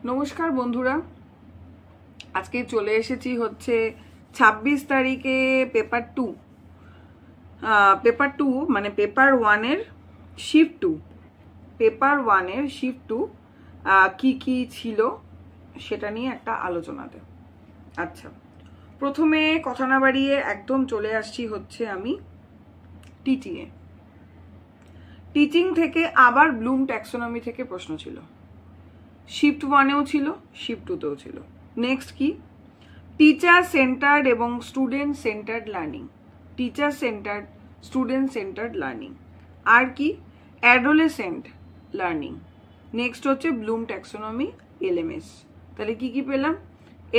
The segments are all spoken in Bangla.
नमस्कार बंधुरा आज के चले एसेছি হচ্ছে 26 তারিখে পেপার 2 মানে পেপার 1 এর শিফট 2 পেপার 1 এর শিফট 2 কি কি ছিল সেটা নিয়ে একটা আলোচনাতে। আচ্ছা, প্রথমে কথা না বাড়িয়ে একদম চলে আসছি হচ্ছে আমি টিচিং থেকে আবার ব্লুম ট্যাক্সোনমি থেকে প্রশ্ন ছিল। শিফট 1 এও ছিল, শিফট 2 তেও ছিল। নেক্সট কি, টিচার সেন্টার্ড এবং student centered learning, teacher centered student centered learning. আর কি, অ্যাডোলেসেন্ট লার্নিং। নেক্সট হচ্ছে ব্লুম ট্যাক্সোনমি এলএমএস। তাহলে কি কি পেলাম?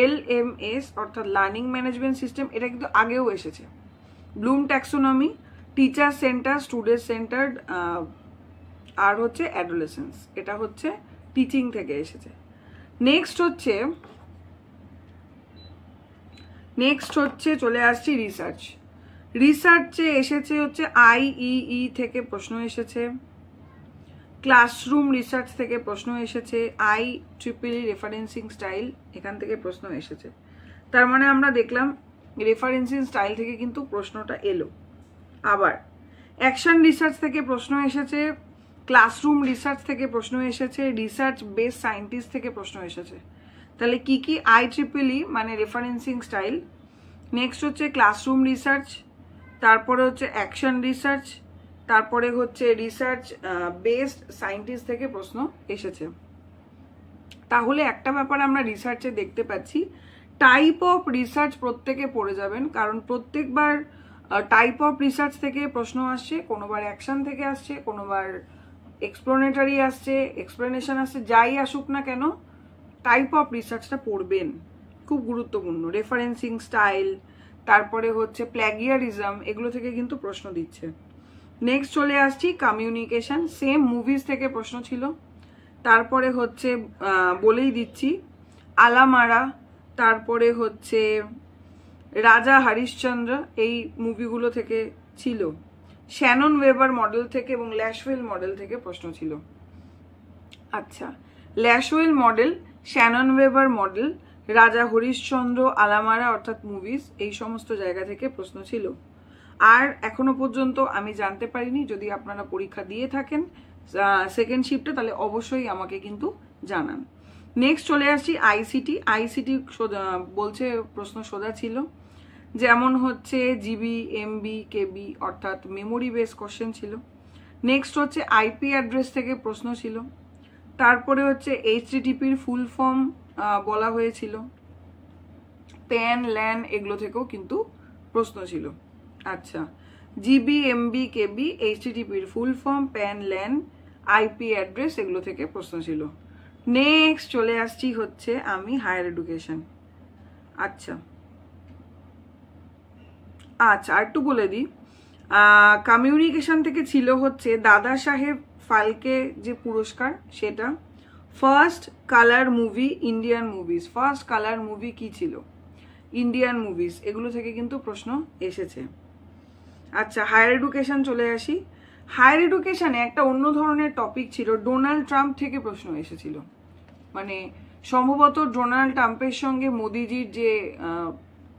এলএমএস অর্থাৎ লার্নিং ম্যানেজমেন্ট সিস্টেম, এটা কিন্তু আগেও এসেছে। Bloom taxonomy, teacher center student centered, আর হচ্ছে অ্যাডোলেসেন্স, এটা হচ্ছে টিচিং থেকে এসেছে। নেক্সট হচ্ছে চলে আসছি রিসার্চে এসেছে হচ্ছে আইইই থেকে প্রশ্ন এসেছে, ক্লাসরুম রিসার্চ থেকে প্রশ্ন এসেছে, IEEE রেফারেন্সিং স্টাইল এখান থেকে প্রশ্ন এসেছে। তার মানে আমরা দেখলাম রেফারেন্সিং স্টাইল থেকে কিন্তু প্রশ্নটা এলো। আবার অ্যাকশন রিসার্চ থেকে প্রশ্ন এসেছে, ক্লাসরুম রিসার্চ থেকে প্রশ্ন এসেছে, রিসার্চ বেস সায়েন্টিস্ট থেকে প্রশ্ন এসেছে। তাহলে কি কি? IEEE মানে রেফারেন্সিং স্টাইল, নেক্সট হচ্ছে ক্লাসরুম রিসার্চ, তারপরে হচ্ছে অ্যাকশন রিসার্চ, তারপরে হচ্ছে রিসার্চ বেসড সায়েন্টিস্ট থেকে প্রশ্ন এসেছে। তাহলে একটা ব্যাপার আমরা রিসার্চে দেখতে পাচ্ছি, টাইপ অফ রিসার্চ প্রত্যেকে পড়ে যাবেন, কারণ প্রত্যেকবার টাইপ অফ রিসার্চ থেকে প্রশ্ন আসছে, কোনোবার অ্যাকশন থেকে আসছে, কোনোবার এক্সপ্লোনেটারি আসছে, এক্সপ্লেনেশন আসছে, যাই আসুক না কেন টাইপ অফ রিসার্চটা পড়বেন, খুব গুরুত্বপূর্ণ। রেফারেন্সিং স্টাইল, তারপরে হচ্ছে প্ল্যাগিয়ারিজম, এগুলো থেকে কিন্তু প্রশ্ন দিচ্ছে। নেক্সট চলে আসছি কমিউনিকেশন, সেম মুভিজ থেকে প্রশ্ন ছিল। তারপরে হচ্ছে বলেই দিচ্ছি আলামারা, তারপরে হচ্ছে রাজা হরিশ্চন্দ্র, এই মুভিগুলো থেকে ছিল। শ্যানন ওয়েবার মডেল থেকে এবং ল্যাশওয়েল মডেল থেকে প্রশ্ন ছিল। আচ্ছা, ল্যাশওয়েল মডেল, শ্যানন ওয়েবার মডেল, রাজা হরিশ্চন্দ্র, আলামারা অর্থাৎ মুভিজ, এই সমস্ত জায়গা থেকে প্রশ্ন ছিল। আর এখনো পর্যন্ত আমি জানতে পারিনি, যদি আপনারা পরীক্ষা দিয়ে থাকেন সেকেন্ড শিফটে তাহলে অবশ্যই আমাকে কিন্তু জানান। নেক্সট চলে আসছি আইসিটি বলছে প্রশ্ন সোজা ছিল, যেমন হচ্ছে জিবি, এমবি, কেবি অর্থাৎ মেমোরি বেস কোশ্চেন ছিল। নেক্সট হচ্ছে আইপি অ্যাড্রেস থেকে প্রশ্ন ছিল। তারপরে হচ্ছে HTTPর ফুল ফর্ম বলা হয়েছিল, প্যান, ল্যান এগুলো থেকেও কিন্তু প্রশ্ন ছিল। আচ্ছা, জিবি, এমবি, কেবি, HTTPর full form, PAN, LAN, IP address এগুলো থেকে প্রশ্ন ছিল। নেক্সট চলে আসছি হচ্ছে আমি হায়ার এডুকেশন। আচ্ছা আর একটু বলে দিই, কমিউনিকেশন থেকে ছিল হচ্ছে দাদা সাহেব ফালকে যে পুরস্কার সেটা, first colour movie Indian movies, first colour movie কি ছিল, ইন্ডিয়ান মুভিজ, এগুলো থেকে কিন্তু প্রশ্ন এসেছে। আচ্ছা, হায়ার এডুকেশন চলে আসি। হায়ার এডুকেশনে একটা অন্য ধরনের টপিক ছিল, ডোনাল্ড ট্রাম্প থেকে প্রশ্ন এসেছিল। মানে সম্ভবত ডোনাল্ড ট্রাম্পের সঙ্গে মোদিজির যে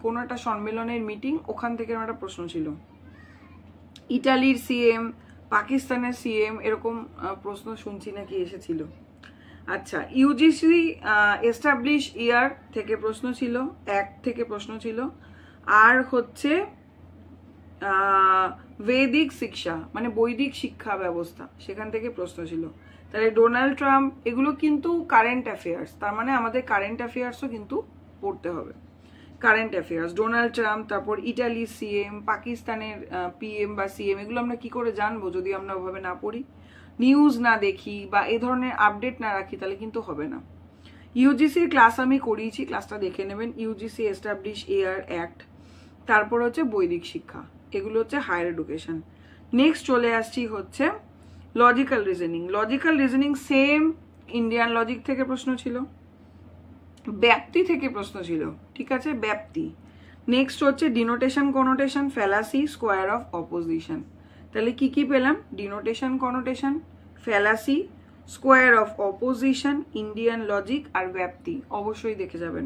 কোনো একটা সম্মেলনের মিটিং, ওখান থেকে একটা প্রশ্ন ছিল। ইটালির সিএম, পাকিস্তানের সিএম, এরকম প্রশ্ন শুনছি নাকি এসেছিল। আচ্ছা, ইউজিসি এস্টাবলিশ ইয়ার থেকে প্রশ্ন ছিল, অ্যাক্ট থেকে প্রশ্ন ছিল। আর হচ্ছে বৈদিক শিক্ষা মানে বৈদিক শিক্ষা ব্যবস্থা, সেখান থেকে প্রশ্ন ছিল। তাহলে ডোনাল্ড ট্রাম্প এগুলো কিন্তু কারেন্ট অ্যাফেয়ার্স, তার মানে আমাদের কারেন্ট অ্যাফেয়ার্সও কিন্তু পড়তে হবে। কারেন্ট অ্যাফেয়ার্স, ডোনাল্ড ট্রাম্প, তারপর ইটালির সিএম, পাকিস্তানের পিএম বা সিএম, এগুলো আমরা কি করে জানবো যদি আমরা ওভাবে না পড়ি, নিউজ না দেখি বা এই ধরনের আপডেট না রাখি, তাহলে কিন্তু হবে না। ইউজিসির ক্লাস আমি করিয়েছি, ক্লাসটা দেখে নেবেন। ইউজিসি এস্টাবলিশ ইয়ার, অ্যাক্ট, তারপর হচ্ছে বৈদিক শিক্ষা, এগুলো হচ্ছে হায়ার এডুকেশন। নেক্সট চলে আসছি হচ্ছে logical reasoning, same Indian logic থেকে প্রশ্ন ছিল, ব্যাপ্তি থেকে প্রশ্ন ছিল, ঠিক আছে, ব্যাপ্তি। নেক্সট হচ্ছে denotation, connotation, fallacy, square of opposition. তাহলে কি কি পেলাম? Denotation, connotation, fallacy, square of opposition, Indian logic আর ব্যাপ্তি অবশ্যই দেখে যাবেন।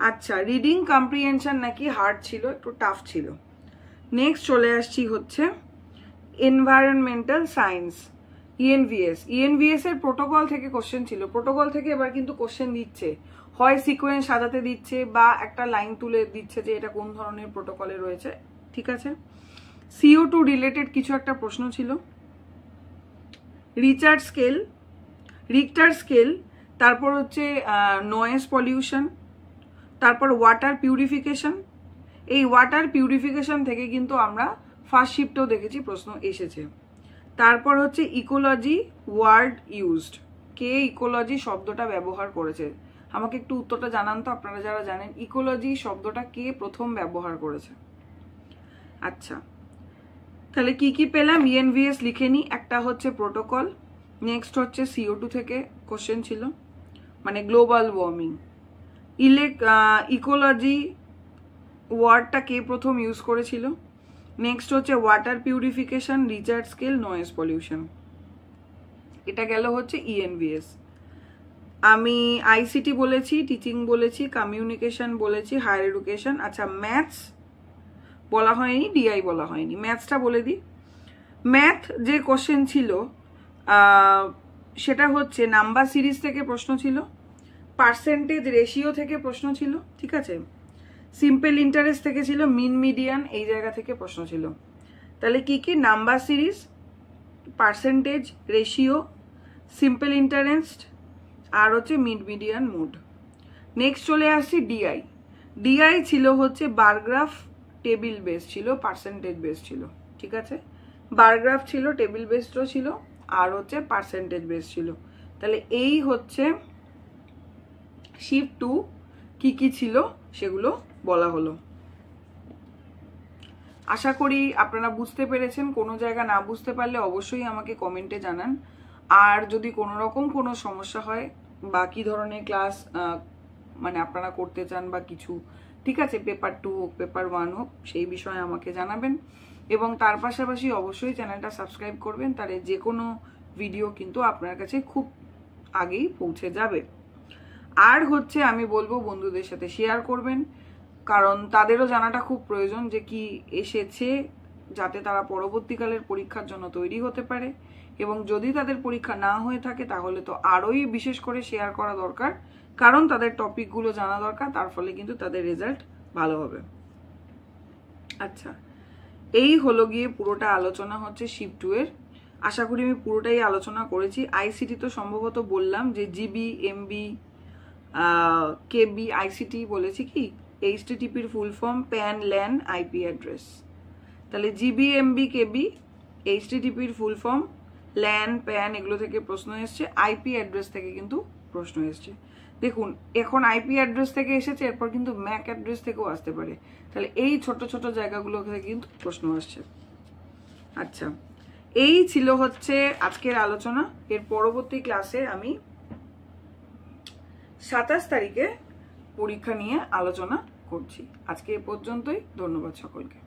আচ্ছা, রিডিং কম্প্রিহেনশন নাকি হার্ড ছিল, একটু টাফ ছিল। নেক্সট চলে আসছি হচ্ছে এনভায়রনমেন্টাল সায়েন্স, ইএনভিএস। ইএনভিএস এর প্রোটোকল থেকে কোশ্চেন ছিল, প্রোটোকল থেকে এবার কিন্তু কোশ্চেন দিচ্ছে, হয় সিকোয়েন্স সাজাতে দিচ্ছে বা একটা লাইন তুলে দিচ্ছে যে এটা কোন ধরনের প্রোটোকলে রয়েছে, ঠিক আছে। CO2 রিলেটেড কিছু একটা প্রশ্ন ছিল। রিচার্ড স্কেল, রিক্টার স্কেল, তারপর হচ্ছে নয়েজ পলিউশন, তারপর ওয়াটার পিউরিফিকেশন। এই ওয়াটার পিউরিফিকেশন থেকে কিন্তু আমরা ফার্স্ট শিফটও দেখেছি প্রশ্ন এসেছে। তারপর হচ্ছে ইকোলজি ওয়ার্ড ইউজড, কে ইকোলজি শব্দটা ব্যবহার করেছে, আমাকে একটু উত্তরটা জানান তো আপনারা যারা জানেন, ইকোলজি শব্দটা কে প্রথম ব্যবহার করেছে। আচ্ছা, তাহলে কি কি পেলাম, ইএনভিএস লিখে নি, একটা হচ্ছে প্রোটোকল, নেক্সট হচ্ছে CO2 থেকে কোশ্চেন ছিল, মানে গ্লোবাল ওয়ার্মিং। ইকোলজি ওয়ার্ডটা কে প্রথম ইউজ করেছিল, নেক্সট হচ্ছে water purification, Richard scale, noise pollution. এটা গেল হচ্ছে ইএনভিএস। আমি আইসিটি বলেছি, টিচিং বলেছি, কমিউনিকেশন বলেছি, হায়ার এডুকেশন। আচ্ছা, ম্যাথস বলা হয়নি, ডিআই বলা হয়নি, ম্যাথসটা বলে দিই। ম্যাথ যে কোশ্চেন ছিল সেটা হচ্ছে নাম্বার সিরিজ থেকে প্রশ্ন ছিল, পার্সেন্টেজ রেশিও থেকে প্রশ্ন ছিল, ঠিক আছে, সিম্পল ইন্টারেস্ট থেকে ছিল, মিন মিডিয়ান এই জায়গা থেকে প্রশ্ন ছিল। তাহলে কি কি, number series, percentage ratio, simple interest আর হচ্ছে মিড মিডিয়ান মোড। নেক্সট চলে আসছি ডিআই। ডিআই ছিল হচ্ছে বারগ্রাফ, টেবিল বেস ছিল, পার্সেন্টেজ বেস ছিল, ঠিক আছে, বারগ্রাফ ছিল, টেবিল বেসও ছিল আর হচ্ছে পার্সেন্টেজ বেস ছিল। তাহলে এই হচ্ছে শিফট 2 কি কি ছিল সেগুলো বলা হলো। আশা করি আপনারা বুঝতে পেরেছেন। কোনো জায়গা না বুঝতে পারলে অবশ্যই আমাকে কমেন্টে জানান। আর যদি কোনো রকম কোনো সমস্যা হয় বা কি ধরনের ক্লাস মানে আপনারা করতে চান বা কিছু, ঠিক আছে, পেপার 2 হোক পেপার 1 হোক, সেই বিষয়ে আমাকে জানাবেন। এবং তার পাশাপাশি অবশ্যই চ্যানেলটা সাবস্ক্রাইব করবেন, তাহলে যে কোনো ভিডিও কিন্তু আপনার কাছে খুব আগেই পৌঁছে যাবে। আর হচ্ছে আমি বলবো বন্ধুদের সাথে শেয়ার করবেন, কারণ তাদেরও জানাটা খুব প্রয়োজন যে কি এসেছে, যাতে তারা পরবর্তীকালের পরীক্ষার জন্য তৈরি হতে পারে। এবং যদি তাদের পরীক্ষা না হয়ে থাকে তাহলে তো আরোই বিশেষ করে শেয়ার করা দরকার, কারণ তাদের টপিকগুলো জানা দরকার, তার ফলে কিন্তু তাদের রেজাল্ট ভালো হবে। আচ্ছা, এই হলো গিয়ে পুরোটা আলোচনা হচ্ছে শিফট 2 এর। আশা করি আমি পুরোটাই আলোচনা করেছি। আইসিটি তো সম্ভবত বললাম যে জিবি, এমবি, কেবি, আইসিটি বলেছি কি, এইচটিটিপির full form PAN, LAN, IP address. তাহলে জিবি, এমবি, কেবি, এইচটিটিপির ফুল ফর্ম, ল্যান, প্যান এগুলো থেকে প্রশ্ন এসছে, আইপি অ্যাড্রেস থেকে কিন্তু প্রশ্ন এসছে। দেখুন এখন আইপি অ্যাড্রেস থেকে এসেছে, এরপর কিন্তু ম্যাক অ্যাড্রেস থেকেও আসতে পারে। তাহলে এই ছোট ছোট জায়গাগুলো থেকে কিন্তু প্রশ্ন আসছে। আচ্ছা, এই ছিল হচ্ছে আজকের আলোচনা। এর পরবর্তী ক্লাসে আমি 27 তারিখে পরীক্ষা নিয়ে আলোচনা করছি। আজকে এ পর্যন্তই, ধন্যবাদ সকলকে।